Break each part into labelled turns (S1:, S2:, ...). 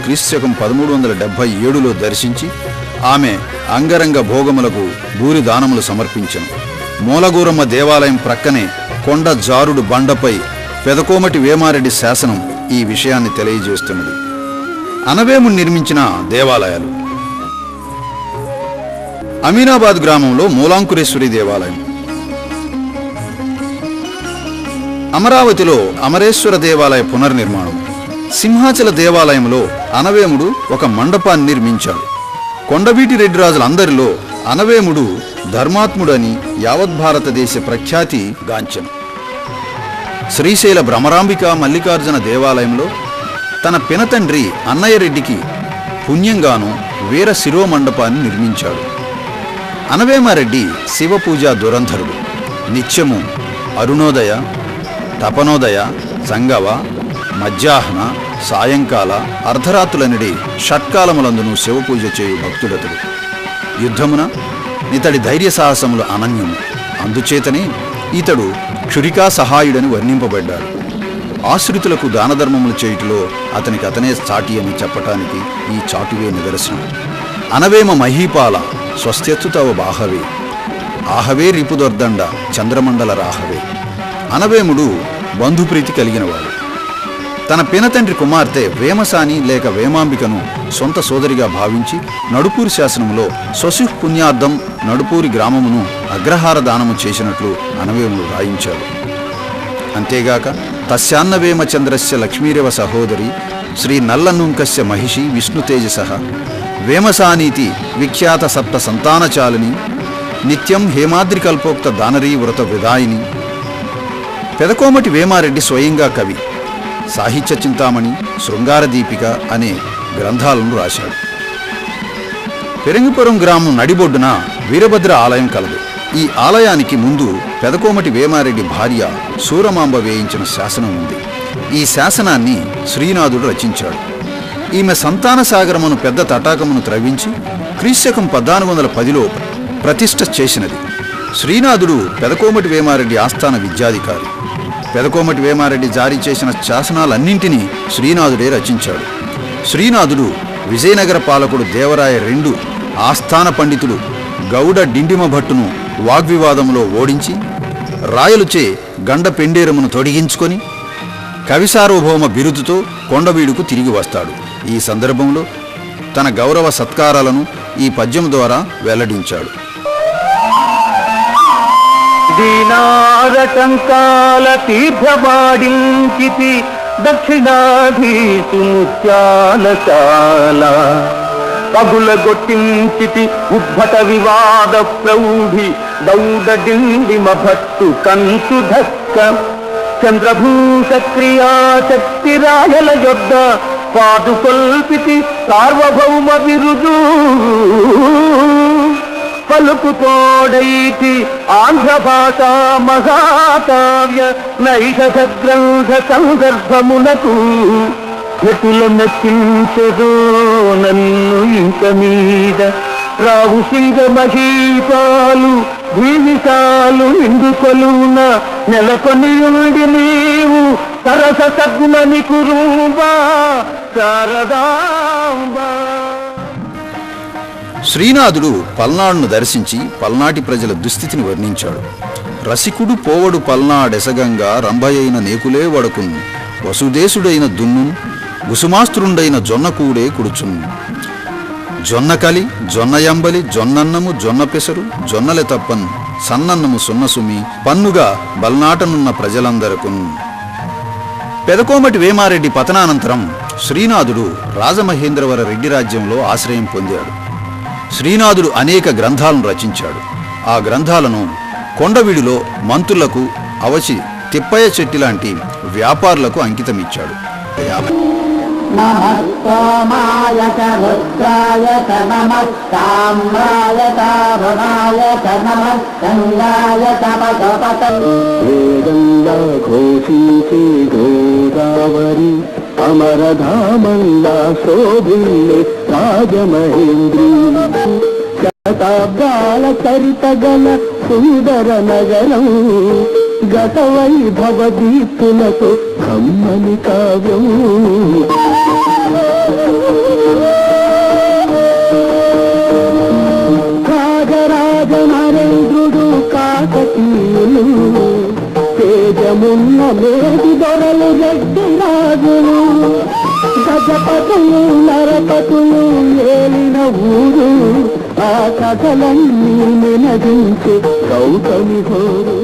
S1: క్రీస్తుశకం 1377లో దర్శించి ఆమె అంగరంగ భోగములకు భూరి దానములు సమర్పించెను. మూలగూరమ్మ దేవాలయం ప్రక్కనే కొండ జారుడు బండపై పెదకోమటి వేమారెడ్డి శాసనం ఈ విషయాన్ని తెలియజేస్తున్నది. అనవేముడు నిర్మించిన దేవాలయాలు. అమీనాబాద్ గ్రామంలో మూలాంకురేశ్వరి దేవాలయం, అమరావతిలో అమరేశ్వర దేవాలయ పునర్నిర్మాణం, సింహాచల దేవాలయంలో అనవేముడు ఒక మండపాన్ని నిర్మించాడు. కొండవీటి రెడ్డి రాజులందరిలో అనవేముడు ధర్మాత్ముడని యావత్ భారతదేశ ప్రఖ్యాతి గాంచెను. శ్రీశైల భ్రమరాంబిక మల్లికార్జున దేవాలయంలో తన పినతండ్రి అన్నయ్యరెడ్డికి పుణ్యంగాను వీర శిరోమండపాన్ని నిర్మించాడు. అనవేమారెడ్డి శివపూజ దురంధరుడు. నిత్యము అరుణోదయ, తపనోదయ, సంగవ, మధ్యాహ్న, సాయంకాల, అర్ధరాత్రులనిడి షట్కాలములందును శివపూజ చేయు భక్తుడతడు. యుద్ధమున ఇతడి ధైర్య సాహసములు అనన్యము. అందుచేతనే ఇతడు క్షురికా సహాయుడని వర్ణింపబడ్డాడు. ఆశ్రితులకు దానధర్మములు చేయుటలో అతనికి అతనే చాటి అని చెప్పటానికి ఈ చాటువే నిదర్శనం. అనవేమ మహీపాల స్వస్థ్యత్తుతవ బాహవే, ఆహవే రిపుదొర్దండ చంద్రమండల రాహవే. అనవేముడు బంధుప్రీతి కలిగినవాడు. తన పినతండ్రి కుమార్తె వేమసాని లేక వేమాంబికను సొంత సోదరిగా భావించి నడుపూరి శాసనములో స్వశుః పుణ్యార్థం నడుపూరి గ్రామమును అగ్రహార దానము చేసినట్లు అనవేముడు రాయించాడు. అంతేగాక తస్యాన్నవేమచంద్రస్య లక్ష్మీరేవ సహోదరి శ్రీ నల్లనుంకస్య మహిషి విష్ణుతేజస వేమసానీతి విఖ్యాత సప్త సంతానచాలిని నిత్యం హేమాద్రికల్పోక్త దానరీ వ్రత విదాయిని. పెదకోమటి వేమారెడ్డి స్వయంగా కవి, సాహిత్య చింతామణి, శృంగార దీపిక అనే గ్రంథాలను రాశాడు. పెరంగిపురం గ్రామం నడిబొడ్డున వీరభద్ర ఆలయం కలదు. ఈ ఆలయానికి ముందు పెదకోమటి వేమారెడ్డి భార్య సూరమాంబ వేయించిన శాసనం ఉంది. ఈ శాసనాన్ని శ్రీనాథుడు రచించాడు. ఈమె సంతాన సాగరమును పెద్ద తటాకమును త్రవ్వించి క్రీస్తుశకం 1410లో ప్రతిష్ఠ చేసినది. శ్రీనాథుడు పెదకోమటి వేమారెడ్డి ఆస్థాన విద్యాధికారి. పెదకోమటి వేమారెడ్డి జారీ చేసిన శాసనాలన్నింటినీ శ్రీనాథుడే రచించాడు. శ్రీనాథుడు విజయనగర పాలకుడు దేవరాయ II ఆస్థాన పండితుడు గౌడ డిండిమ భట్టును వాగ్వివాదములో ఓడించి రాయలుచే గండ పెండేరమును తొడిగించుకొని కవిసార్వభౌమ బిరుదుతో కొండవీడుకు తిరిగి వస్తాడు. ఈ సందర్భంలో తన గౌరవ సత్కారాలను ఈ పద్యం ద్వారా వెల్లడించాడు.
S2: దీనారటంకాల తీర్థవాడించితి దక్షిణాధీసు ముత్యాలశాల పగులగొట్టించితి ఉద్భట వివాద ప్రౌఢి దౌడడిండిమ భట్టు కంచు ధక్క చంద్రభూష క్రియాశక్తి రాయల యొద్ద పాదుకొల్పితి సార్వభౌమ బిరుదు పలుకుతోడైతి ఆంధ్ర భాషా మహాకావ్య నైషధ గ్రంథ సందర్భమునకు ఎటుల నచ్చించదో నన్ను ఇంక మీద రావు సింగ మహీపాలు జీవితాలు ఇందుకొలున నెలకొని ఉండి నీవు సరస సగ్మని కురుంబా శారదాంబా.
S1: శ్రీనాథుడు పల్నాడును దర్శించి పల్నాటి ప్రజల దుస్థితిని వర్ణించాడు. రసికుడు పోవడు పల్నాడెసగంగా రంభయైన నేకులే వడకున్ వసుదేశుడైన దున్నున్ గుసుమాస్త్రుండైన జొన్నకూడే కుడుచున్. జొన్నకలి జొన్నయంబలి జొన్నన్నము జొన్న పెసరు జొన్నలె తప్పన్ సన్నన్నము సున్నసుమి పన్నుగా బల్నాటనున్న ప్రజలందరకున్. పెదకోమటి వేమారెడ్డి పతనానంతరం శ్రీనాథుడు రాజమహేంద్రవర రెడ్డి రాజ్యంలో ఆశ్రయం పొందాడు. శ్రీనాథుడు అనేక గ్రంథాలను రచించాడు. ఆ గ్రంథాలను కొండవీడులో మంత్రులకు అవచి తిప్పయ్య చెట్టి లాంటి వ్యాపారులకు అంకితమిచ్చాడు.
S2: అమరధామంగా శోభిల్లే రాజమహేంద్రి శతాబ్దాల చరితగల సుందర నగరం గత వైభవ దీప్తులతో కమ్మని కావ్యం. నేటి దొరలు రెడ్డి రాజులు గజపతులు నరపతులు ఏలిన ఊరు ఆ కథలన్నీ నినదించే గౌతమి హోరు.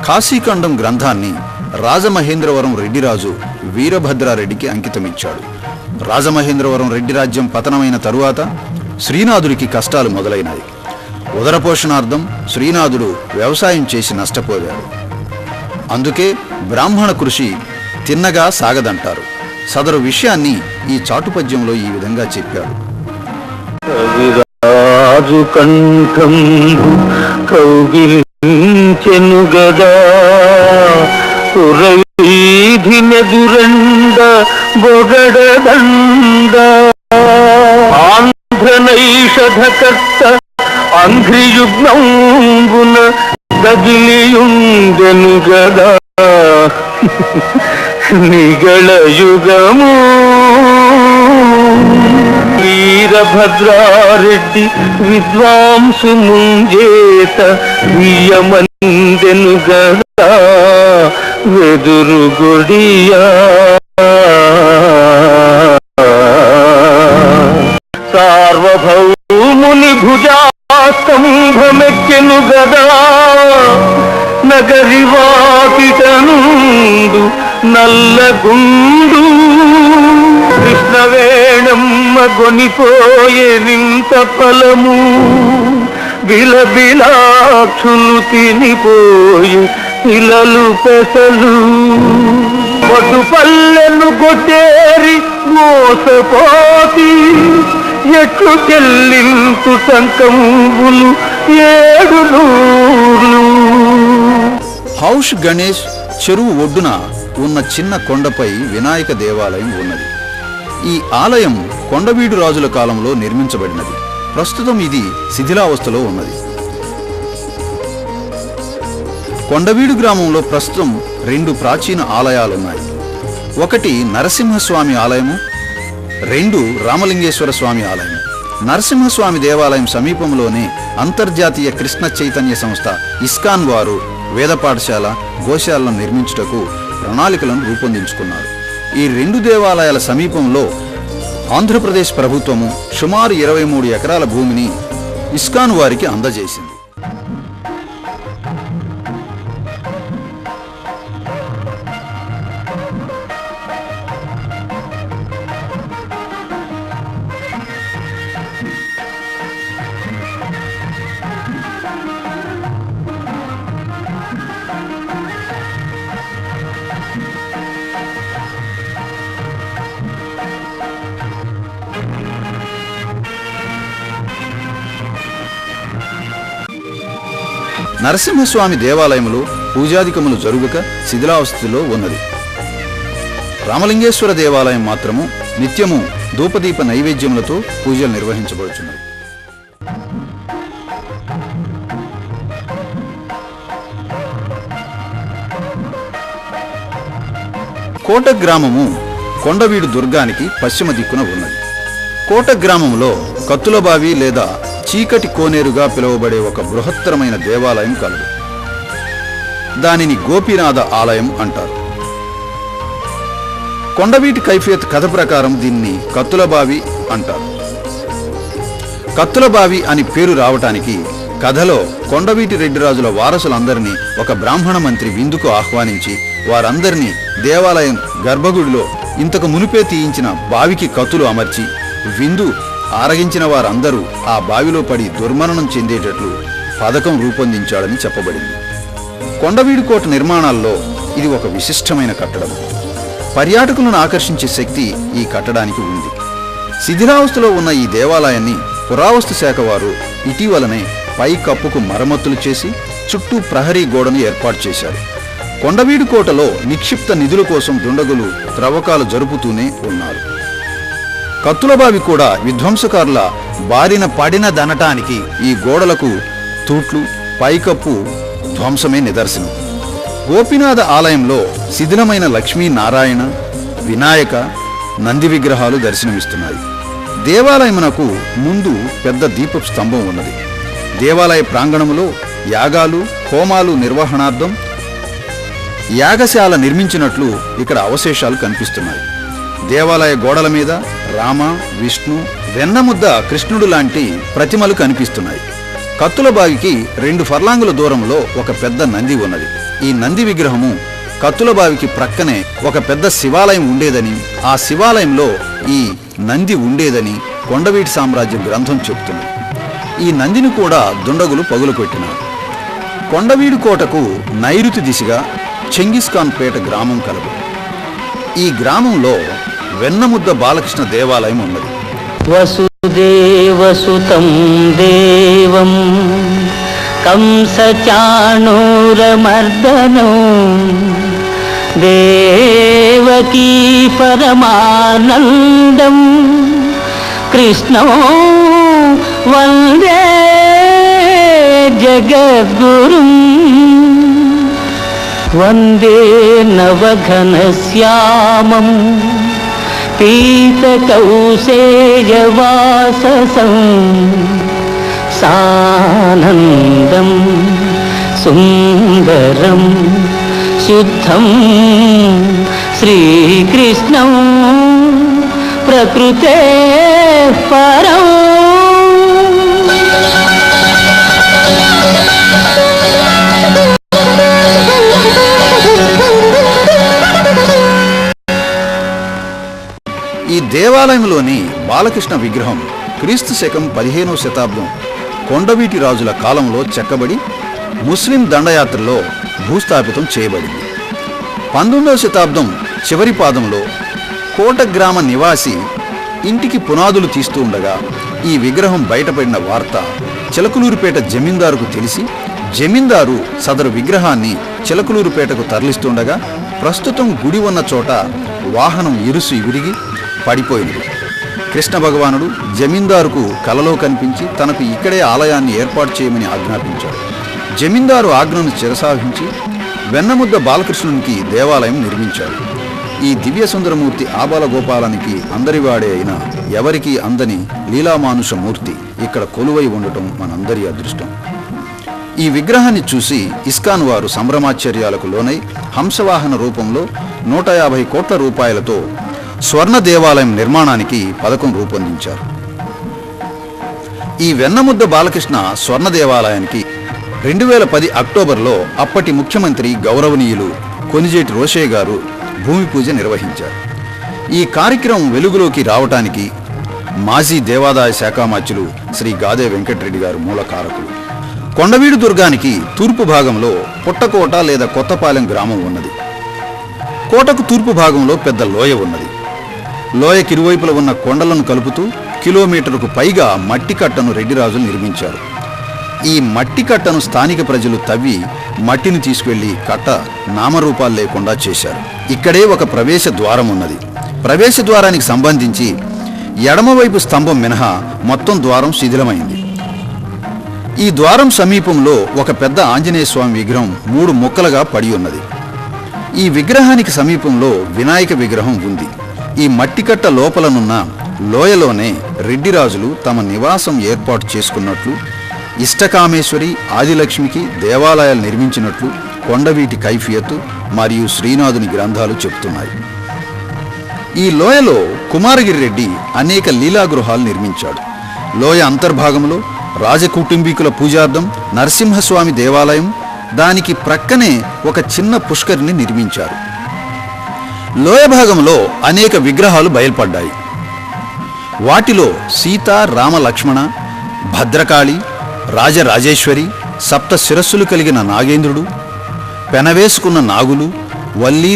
S1: కాశీఖండం గ్రంథాన్ని రాజమహేంద్రవరం రెడ్డిరాజు వీరభద్రారెడ్డికి అంకితమిచ్చాడు. రాజమహేంద్రవరం రెడ్డి రాజ్యం పతనమైన తరువాత శ్రీనాథుడికి కష్టాలు మొదలైనాయి. ఉదరపోషణార్థం శ్రీనాథుడు వ్యవసాయం చేసి నష్టపోయాడు. అందుకే బ్రాహ్మణ కృషి తిన్నగా సాగదంటారు. సదరు విషయాన్ని ఈ చాటుపద్యంలో ఈ విధంగా చెప్పాడు.
S2: రాజు కంఠం కౌగిలించెను గదా వీధినెదురండ బొగడదండ ఆంధ్రనైషధకర్త అంఘ్రియుగ్నంబున గదిలియుండెను గదా నిగళయుగము. వీరభద్రారెడ్డి విద్వాంసు ముంజేత వియమందెను గదా వెదురు గుడియా. సార్వభౌముని భుజాస్తంభమెక్కెను గదా నగరివాకిటనుండు నల్లగుండు. కృష్ణవేణమ్మ గొనిపోయేనింత ఫలము బిలబిలాక్షులు తినిపోయి పిల్లలు పెసలు. పొట్టు పల్లెను కొట్టేరి మోసపోతి ఎట్లు చెల్లింతు సంకంబులు 7 నూర్లు.
S1: హౌష్ గణేష్ చెరువు ఒడ్డున ఉన్న చిన్న కొండపై వినాయక దేవాలయం ఉన్నది. ఈ ఆలయం కొండవీడు రాజుల కాలంలో నిర్మించబడినది. ప్రస్తుతం ఇది శిథిలావస్థలో ఉన్నది. కొండవీడు గ్రామంలో ప్రస్తుతం 2 ప్రాచీన ఆలయాలున్నాయి. ఒకటి నరసింహస్వామి ఆలయము, 2 రామలింగేశ్వర స్వామి ఆలయం. నరసింహస్వామి దేవాలయం సమీపంలోనే అంతర్జాతీయ కృష్ణ చైతన్య సంస్థ ఇస్కాన్ వారు వేద పాఠశాల, గోశాలను నిర్మించుటకు ప్రణాళికలను రూపొందించుకున్నారు. ఈ 2 దేవాలయాల సమీపంలో ఆంధ్రప్రదేశ్ ప్రభుత్వము సుమారు 23 ఎకరాల భూమిని ఇస్కాన్ వారికి అందజేసింది. నరసింహస్వామి దేవాలయంలో పూజాధికములు జరుగుక శిథిలావస్థలో ఉన్నది. రామలింగేశ్వర దేవాలయం మాత్రము నిత్యము ధూపదీప నైవేద్యములతో పూజలు నిర్వహించబడుచున్నది. కోట గ్రామము కొండవీడు దుర్గానికి పశ్చిమ దిక్కున ఉన్నది. కోట గ్రామంలో కత్తులబావి లేదా చీకటి కోనేరుగా పిలువబడే ఒక బృహత్తరమైన దేవాలయం కలదు. దానిని గోపీనాథ ఆలయం అంటారు. కొండవీటి కైఫియత్ కథ ప్రకారం దీన్ని కత్తులబావి అంటారు. కత్తులబావి అని పేరు రావటానికి కథలో కొండవీటి రెడ్డిరాజుల వారసులందరినీ ఒక బ్రాహ్మణ మంత్రి విందుకు ఆహ్వానించి వారందరినీ దేవాలయం గర్భగుడిలో ఇంతకు మునిపే తీయించిన బావికి కత్తులు అమర్చి విందు ఆరగించిన వారందరూ ఆ బావిలో పడి దుర్మరణం చెందేటట్లు పథకం రూపొందించాడని చెప్పబడింది. కొండవీడు కోట నిర్మాణాల్లో ఇది ఒక విశిష్టమైన కట్టడం. పర్యాటకులను ఆకర్షించే శక్తి ఈ కట్టడానికి ఉంది. శిథిలావస్థలో ఉన్న ఈ దేవాలయాన్ని పురావస్తు శాఖ వారు ఇటీవలనే పై కప్పుకు మరమ్మతులు చేసి చుట్టూ ప్రహరీ గోడను ఏర్పాటు చేశారు. కొండవీడు కోటలో నిక్షిప్త నిధుల కోసం దుండగులు త్రవ్వకాలు జరుపుతూనే ఉన్నారు. కత్తులబావి కూడా విధ్వంసకారుల బారిన పడినదనటానికి ఈ గోడలకు తూట్లు, పైకప్పు ధ్వంసమే నిదర్శనం. గోపీనాథ ఆలయంలో శిథిలమైన లక్ష్మీనారాయణ, వినాయక, నంది విగ్రహాలు దర్శనమిస్తున్నాయి. దేవాలయమునకు ముందు పెద్ద దీపపు స్తంభం ఉన్నది. దేవాలయ ప్రాంగణములో యాగాలు, హోమాలు నిర్వహణార్థం యాగశాల నిర్మించినట్లు ఇక్కడ అవశేషాలు కనిపిస్తున్నాయి. దేవాలయ గోడల మీద రామ, విష్ణు, వెన్నముద్ద కృష్ణుడు లాంటి ప్రతిమలు కనిపిస్తున్నాయి. కత్తులబావికి 2 ఫర్లాంగుల దూరంలో ఒక పెద్ద నంది ఉన్నది. ఈ నంది విగ్రహము కత్తులబావికి ప్రక్కనే ఒక పెద్ద శివాలయం ఉండేదని, ఆ శివాలయంలో ఈ నంది ఉండేదని కొండవీటి సామ్రాజ్య గ్రంథం చెబుతుంది. ఈ నందిని కూడా దుండగులు పగులుకొట్టినారు. కొండవీడు కోటకు నైరుతి దిశగా చెంగిస్ఖాన్ పేట గ్రామం కలదు. ఈ గ్రామంలో వెన్నముద్ద బాలకృష్ణ దేవాలయం ఉన్నది.
S3: వసుదేవసుతం దేవం కంసచాణూరమర్దనం దేవకీ పరమానందం కృష్ణం వందే జగద్గురుం వందే నవఘనశ్యామం పీతకౌసేయవాససం సానందం సుందరం శుద్ధం శ్రీకృష్ణం ప్రకృతే పరం.
S1: ఈ దేవాలయంలోని బాలకృష్ణ విగ్రహం క్రీస్తు శకం 15వ శతాబ్దం కొండవీటి రాజుల కాలంలో చెక్కబడి ముస్లిం దండయాత్రలో భూస్థాపితం చేయబడింది. 19వ శతాబ్దం చివరి పాదంలో కోట గ్రామ నివాసి ఇంటికి పునాదులు తీస్తూ ఉండగా ఈ విగ్రహం బయటపడిన వార్త చిలకలూరుపేట జమీందారుకు తెలిసి జమీందారు సదరు విగ్రహాన్ని చిలకలూరుపేటకు తరలిస్తుండగా ప్రస్తుతం గుడి ఉన్న చోట వాహనం ఇరుసు విరిగి పడిపోయింది. కృష్ణ భగవానుడు జమీందారుకు కలలో కనిపించి తనకు ఇక్కడే ఆలయాన్ని ఏర్పాటు చేయమని ఆజ్ఞాపించాడు. జమీందారు ఆజ్ఞను శిరసావహించి వెన్నముద్ద బాలకృష్ణునికి దేవాలయం నిర్మించాడు. ఈ దివ్య సుందరమూర్తి ఆబాల గోపాలానికి అందరివాడే అయిన ఎవరికీ అందని లీలామానుష మూర్తి ఇక్కడ కొలువై ఉండటం మనందరి అదృష్టం. ఈ విగ్రహాన్ని చూసి ఇస్కాన్ వారు సంభ్రమాశ్చర్యాలకు లోనై హంసవాహన రూపంలో 150 కోట్ల రూపాయలతో స్వర్ణ దేవాలయం నిర్మాణానికి పథకం రూపొందించారు. ఈ వెన్నముద్ద బాలకృష్ణ స్వర్ణ దేవాలయానికి 2010 అక్టోబర్లో అప్పటి ముఖ్యమంత్రి గౌరవనీయులు కొనిజేటి రోషయ్య గారు భూమి పూజ నిర్వహించారు. ఈ కార్యక్రమం వెలుగులోకి రావటానికి మాజీ దేవాదాయ శాఖామాత్యులు శ్రీ గాదే వెంకటరెడ్డి గారు మూల కారకులు. కొండవీడు దుర్గానికి తూర్పు భాగంలో పుట్టకోట లేదా కొత్తపాలెం గ్రామం ఉన్నది. కోటకు తూర్పు భాగంలో పెద్ద లోయ ఉన్నది. లోయకి ఇరువైపుల ఉన్న కొండలను కలుపుతూ కిలోమీటరుకు పైగా మట్టి కట్టను రెడ్డిరాజులు నిర్మించారు. ఈ మట్టి కట్టను స్థానిక ప్రజలు తవ్వి మట్టిని తీసుకెళ్లి కట్ట నామరూపాలు లేకుండా చేశారు. ఇక్కడే ఒక ప్రవేశ ద్వారం ఉన్నది. ప్రవేశ ద్వారానికి సంబంధించి ఎడమవైపు స్తంభం మినహా మొత్తం ద్వారం శిథిలమైంది. ఈ ద్వారం సమీపంలో ఒక పెద్ద ఆంజనేయ స్వామి విగ్రహం 3 ముక్కలుగా పడి ఉన్నది. ఈ విగ్రహానికి సమీపంలో వినాయక విగ్రహం ఉంది. ఈ మట్టికట్ట లోపలనున్న లోయలోనే రెడ్డిరాజులు తమ నివాసం ఏర్పాటు చేసుకున్నట్లు, ఇష్టకామేశ్వరి ఆదిలక్ష్మికి దేవాలయాలు నిర్మించినట్లు కొండవీటి కైఫియత్ మరియు శ్రీనాథుని గ్రంథాలు చెబుతున్నాయి. ఈ లోయలో కుమారగిరి రెడ్డి అనేక లీలాగృహాలు నిర్మించాడు. లోయ అంతర్భాగంలో రాజకుటుంబీకుల పూజార్థం నరసింహస్వామి దేవాలయం, దానికి ప్రక్కనే ఒక చిన్న పుష్కరిని నిర్మించారు. లోయ భాగంలో అనేక విగ్రహాలు బయల్పడ్డాయి. వాటిలో సీత, రామ, లక్ష్మణ, భద్రకాళి, రాజరాజేశ్వరి, 7 శిరస్సులు కలిగిన నాగేంద్రుడు, పెనవేసుకున్న నాగులు, వల్లి